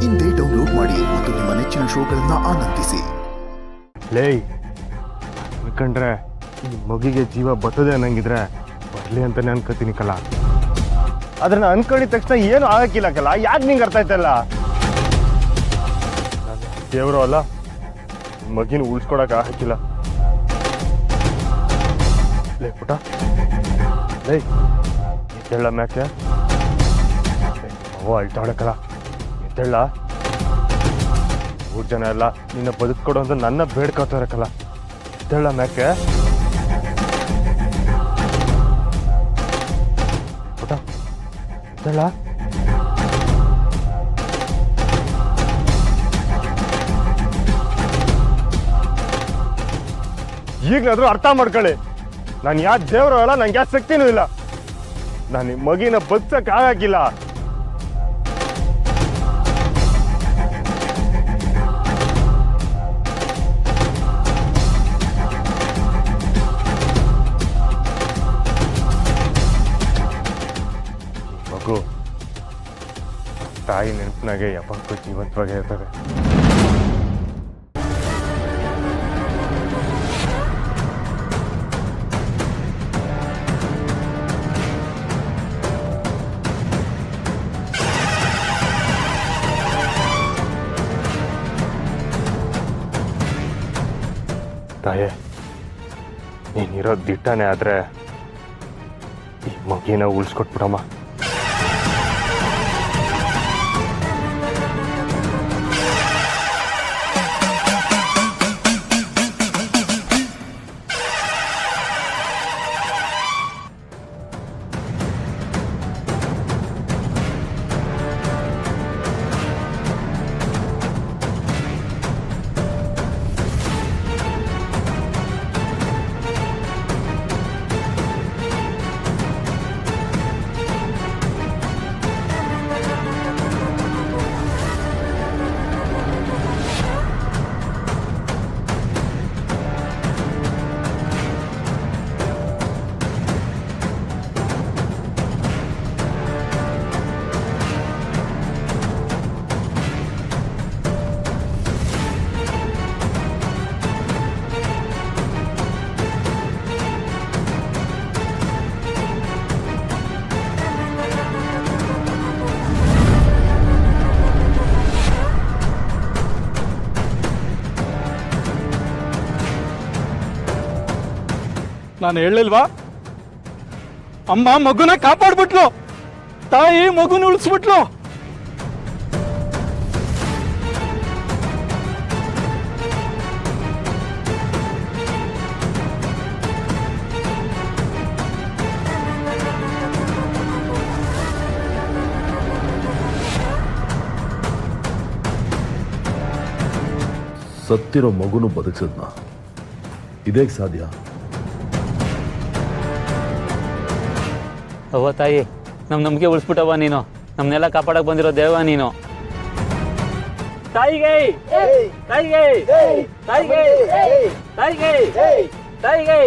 ಇಂದೇ ಡೌನ್ಲೋಡ್ ಮಾಡಿ ಮತ್ತು ನಿಮ್ಮ ನೆಚ್ಚಿನ ಶೋಗಳನ್ನ ಆನಂದಿಸಿ. ಲೇ ಅನ್ಕೊಂಡ್ರೆ ಈ ಮಗಿಗೆ ಜೀವ ಬರ್ತದೆ ಅನ್ನಂಗಿದ್ರೆ ಬರಲಿ ಅಂತಾನೆ ಅನ್ಕೋತೀನಿ ಕಲ. ಆದ್ರೆ ನಾನು ಅನ್ಕೊಂಡಿದ ತಕ್ಷಣ ಏನು ಆಗಕ್ಕಿಲ್ಲ ಕಲ. ಯಾಕೆ ನಿಂಗೆ ಅರ್ಥ ಆಯ್ತಲ್ಲ? ದೇವರು ಅಲ್ಲ, ಮಗಿನ ಉಳಿಸ್ಕೊಡಕ್ ಹಾಕಿಲ್ಲ. ಲೇ ಪುಟ, ಲೇ ಎದ್ದೆಳ್ಳ ಮ್ಯಾಕೆ. ಅವ್ವ ಅಳ್ತಾವಳಕಲ್ಲ, ಎದ್ದೆಳ್ಳ. 3 ಜನ ಎಲ್ಲ ನಿನ್ನ ಬದುಕೊಡು ಅಂತ ನನ್ನ ಬೇಡ್ಕೋತಾರಕಲ್ಲ, ಎದ್ದೆಳ್ಳ ಮ್ಯಾಕೆ. ಪುಟ ಎದ್ದೆಳ್ಳ. ಈಗಲಾದ್ರೂ ಅರ್ಥ ಮಾಡ್ಕೊಳ್ಳಿ, ನಾನು ಯಾವ ದೇವರು ಅಲ್ಲ, ನಂಗೆ ಯಾವ ಶಕ್ತಿನೂ ಇಲ್ಲ. ನಾನು ಈ ಮಗಿನ ಬದುಕಕ್ಕೆ ಆಗಿಲ್ಲ. ಮಗು ತಾಯಿ ನೆನಪಿನಾಗೆ ಯಾವತ್ತೂ ಜೀವಂತವಾಗೇ ಇರ್ತದೆ. ತಾಯೇ, ನೀನಿರೋ ದಿಟ್ಟನೇ ಆದ್ರೆ ಈ ಮಗಿನ ಉಳಿಸ್ಕೊಟ್ಬಿಡಮ್ಮ. ನಾನು ಹೇಳಿಲ್ವಾ, ಅಮ್ಮ ಮಗುನ ಕಾಪಾಡ್ಬಿಟ್ಲು, ತಾಯಿ ಮಗುನ ಉಳಿಸ್ಬಿಟ್ಲು. ಸತ್ತಿರೋ ಮಗುನು ಬದುಕಿಸಿದ್ನ, ಇದೇ ಸಾಧ್ಯ? ಅವ್ವ ತಾಯಿ, ನಮ್ಮ ನಂಬಿಕೆ ಉಳಿಸ್ಬಿಟ್ಟವ್ವ ನೀನು. ನಮ್ಮನ್ನೆಲ್ಲ ಕಾಪಾಡಕ್ ಬಂದಿರೋ ದೇವ ನೀನು. ತಾಯಿಗೆ ತಾಯಿಗೆ ತಾಯಿಗೆ ತಾಯಿಗೆ ತಾಯಿಗೆ